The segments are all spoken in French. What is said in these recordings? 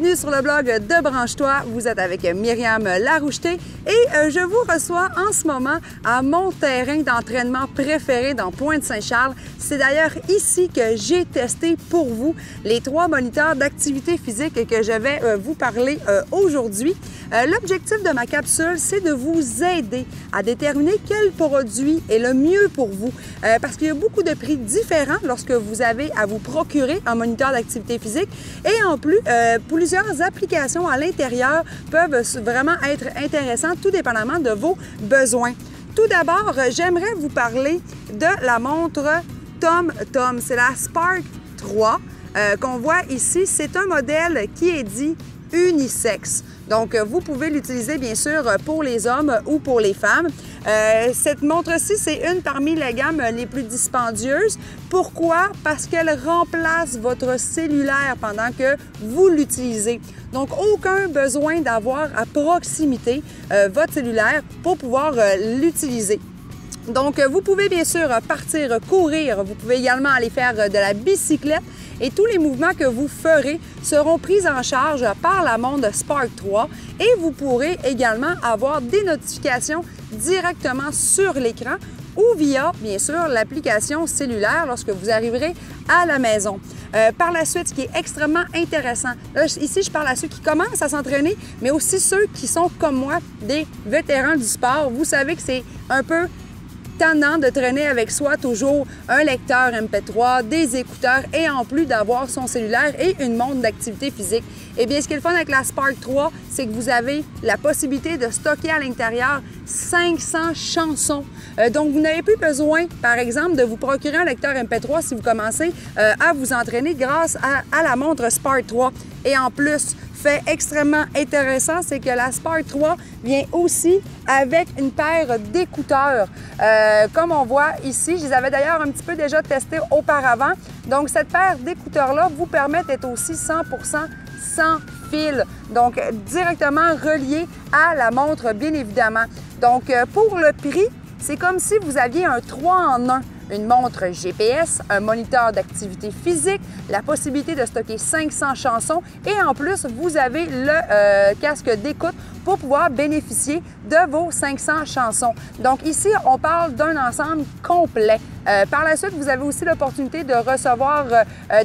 Bienvenue sur le blog de Branche-toi. Vous êtes avec Myriam Laroucheté et je vous reçois en ce moment à mon terrain d'entraînement préféré dans Pointe-Saint-Charles. C'est d'ailleurs ici que j'ai testé pour vous les 3 moniteurs d'activité physique que je vais vous parler aujourd'hui. L'objectif de ma capsule, c'est de vous aider à déterminer quel produit est le mieux pour vous. Parce qu'il y a beaucoup de prix différents lorsque vous avez à vous procurer un moniteur d'activité physique. Et en plus, plusieurs applications à l'intérieur peuvent vraiment être intéressantes, tout dépendamment de vos besoins. Tout d'abord, j'aimerais vous parler de la montre TomTom. C'est la Spark 3 qu'on voit ici. C'est un modèle qui est dit unisexe. Donc, vous pouvez l'utiliser, bien sûr, pour les hommes ou pour les femmes. Cette montre-ci, c'est une parmi les gammes les plus dispendieuses. Pourquoi? Parce qu'elle remplace votre cellulaire pendant que vous l'utilisez. Donc, aucun besoin d'avoir à proximité votre cellulaire pour pouvoir l'utiliser. Donc, vous pouvez bien sûr partir courir, vous pouvez également aller faire de la bicyclette et tous les mouvements que vous ferez seront pris en charge par la montre Spark 3 et vous pourrez également avoir des notifications directement sur l'écran ou via, bien sûr, l'application cellulaire lorsque vous arriverez à la maison. Par la suite, ce qui est extrêmement intéressant, là, ici, je parle à ceux qui commencent à s'entraîner, mais aussi ceux qui sont, comme moi, des vétérans du sport. Vous savez que c'est un peu tannant de traîner avec soi toujours un lecteur MP3, des écouteurs et en plus d'avoir son cellulaire et une montre d'activité physique. Eh bien, ce qui est le fun avec la Spark 3, c'est que vous avez la possibilité de stocker à l'intérieur 500 chansons. Donc, vous n'avez plus besoin, par exemple, de vous procurer un lecteur MP3 si vous commencez à vous entraîner grâce à la montre Spark 3. Et en plus, fait extrêmement intéressant, c'est que la Spark 3 vient aussi avec une paire d'écouteurs. Comme on voit ici, je les avais d'ailleurs un petit peu déjà testés auparavant. Donc, cette paire d'écouteurs-là vous permet d'être aussi 100% sans fil. Donc, directement relié à la montre, bien évidemment. Donc, pour le prix, c'est comme si vous aviez un 3 en 1. Une montre GPS, un moniteur d'activité physique, la possibilité de stocker 500 chansons et en plus, vous avez le casque d'écoute pour pouvoir bénéficier de vos 500 chansons. Donc ici, on parle d'un ensemble complet. Par la suite, vous avez aussi l'opportunité de recevoir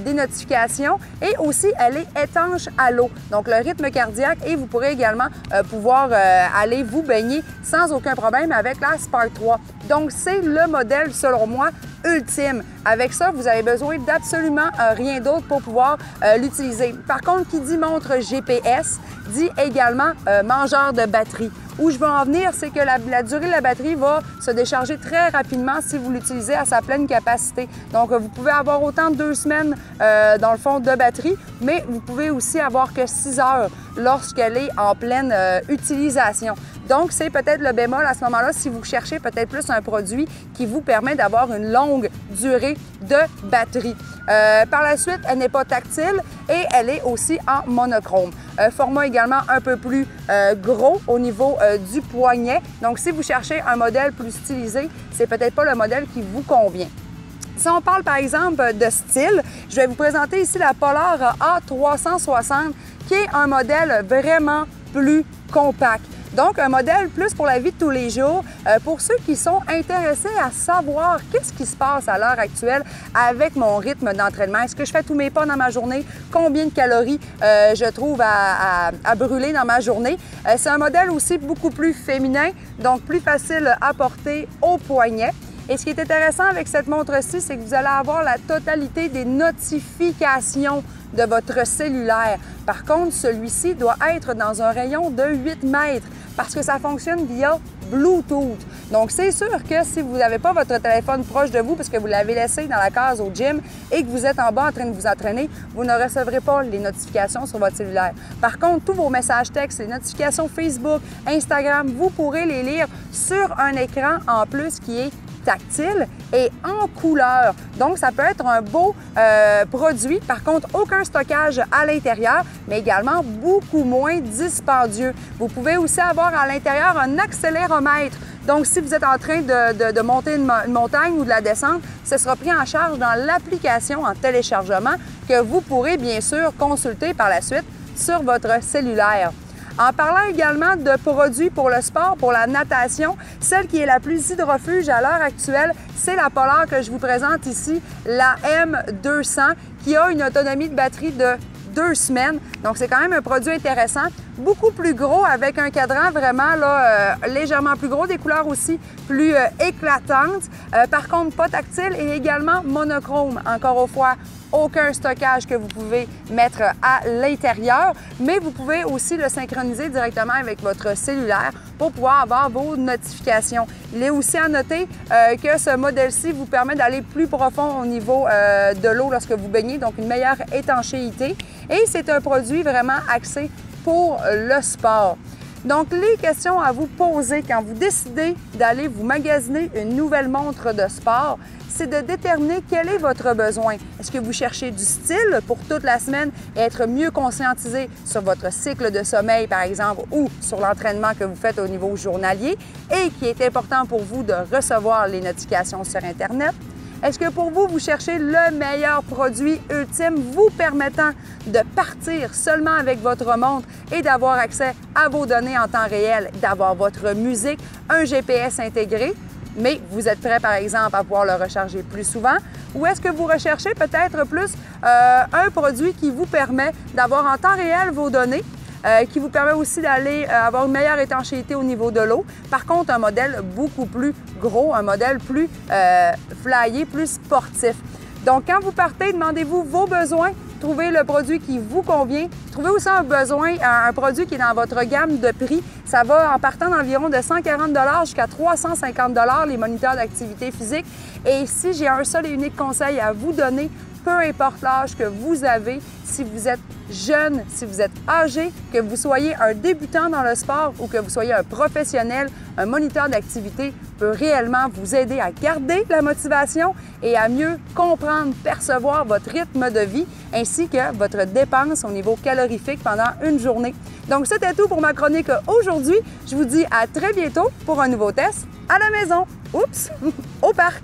des notifications et aussi, elle est étanche à l'eau, donc le rythme cardiaque et vous pourrez également pouvoir aller vous baigner sans aucun problème avec la Spark 3. Donc, c'est le modèle, selon moi, ultime. Avec ça, vous avez besoin d'absolument rien d'autre pour pouvoir l'utiliser. Par contre, qui dit montre GPS, dit également mangeur de batterie. Où je veux en venir, c'est que la durée de la batterie va se décharger très rapidement si vous l'utilisez à sa pleine capacité. Donc, vous pouvez avoir autant de 2 semaines, dans le fond, de batterie, mais vous pouvez aussi avoir que 6 heures lorsqu'elle est en pleine utilisation. Donc, c'est peut-être le bémol à ce moment-là si vous cherchez peut-être plus un produit qui vous permet d'avoir une longue durée de batterie. Par la suite, elle n'est pas tactile et elle est aussi en monochrome. Format également un peu plus gros au niveau du poignet. Donc, si vous cherchez un modèle plus stylisé, c'est peut-être pas le modèle qui vous convient. Si on parle par exemple de style, je vais vous présenter ici la Polar A360 qui est un modèle vraiment plus compact. Donc, un modèle plus pour la vie de tous les jours, pour ceux qui sont intéressés à savoir qu'est-ce qui se passe à l'heure actuelle avec mon rythme d'entraînement. Est-ce que je fais tous mes pas dans ma journée? Combien de calories je trouve à brûler dans ma journée? C'est un modèle aussi beaucoup plus féminin, donc plus facile à porter au poignet. Et ce qui est intéressant avec cette montre-ci, c'est que vous allez avoir la totalité des notifications de votre cellulaire. Par contre, celui-ci doit être dans un rayon de 8 mètres parce que ça fonctionne via Bluetooth. Donc, c'est sûr que si vous n'avez pas votre téléphone proche de vous parce que vous l'avez laissé dans la case au gym et que vous êtes en bas en train de vous entraîner, vous ne recevrez pas les notifications sur votre cellulaire. Par contre, tous vos messages textes, les notifications Facebook, Instagram, vous pourrez les lire sur un écran en plus qui est tactile et en couleur. Donc, ça peut être un beau produit. Par contre, aucun stockage à l'intérieur, mais également beaucoup moins dispendieux. Vous pouvez aussi avoir à l'intérieur un accéléromètre. Donc, si vous êtes en train de monter une montagne ou de la descendre, ce sera pris en charge dans l'application en téléchargement que vous pourrez bien sûr consulter par la suite sur votre cellulaire. En parlant également de produits pour le sport, pour la natation, celle qui est la plus hydrofuge à l'heure actuelle, c'est la Polar que je vous présente ici, la M200, qui a une autonomie de batterie de 2 semaines. Donc, c'est quand même un produit intéressant. Beaucoup plus gros avec un cadran vraiment là, légèrement plus gros, des couleurs aussi plus éclatantes. Par contre, pas tactile et également monochrome. Encore une fois, aucun stockage que vous pouvez mettre à l'intérieur, mais vous pouvez aussi le synchroniser directement avec votre cellulaire pour pouvoir avoir vos notifications. Il est aussi à noter que ce modèle-ci vous permet d'aller plus profond au niveau de l'eau lorsque vous baignez, donc une meilleure étanchéité. Et c'est un produit vraiment axé pour le sport. Donc, les questions à vous poser quand vous décidez d'aller vous magasiner une nouvelle montre de sport, c'est de déterminer quel est votre besoin. Est-ce que vous cherchez du style pour toute la semaine et être mieux conscientisé sur votre cycle de sommeil, par exemple, ou sur l'entraînement que vous faites au niveau journalier et qui est important pour vous de recevoir les notifications sur Internet? Est-ce que pour vous, vous cherchez le meilleur produit ultime vous permettant de partir seulement avec votre montre et d'avoir accès à vos données en temps réel, d'avoir votre musique, un GPS intégré, mais vous êtes prêt, par exemple, à pouvoir le recharger plus souvent? Ou est-ce que vous recherchez peut-être plus un produit qui vous permet d'avoir en temps réel vos données, qui vous permet aussi d'aller avoir une meilleure étanchéité au niveau de l'eau. Par contre, un modèle beaucoup plus gros, un modèle plus flyé, plus sportif. Donc, quand vous partez, demandez-vous vos besoins, trouvez le produit qui vous convient. Trouvez aussi un produit qui est dans votre gamme de prix. Ça va en partant d'environ de 140 $ jusqu'à 350 $ les moniteurs d'activité physique. Et si j'ai un seul et unique conseil à vous donner, peu importe l'âge que vous avez, si vous êtes jeune, si vous êtes âgé, que vous soyez un débutant dans le sport ou que vous soyez un professionnel, un moniteur d'activité peut réellement vous aider à garder la motivation et à mieux comprendre, percevoir votre rythme de vie ainsi que votre dépense au niveau calorifique pendant une journée. Donc, c'était tout pour ma chronique aujourd'hui. Je vous dis à très bientôt pour un nouveau test à la maison. Oups! Au parc!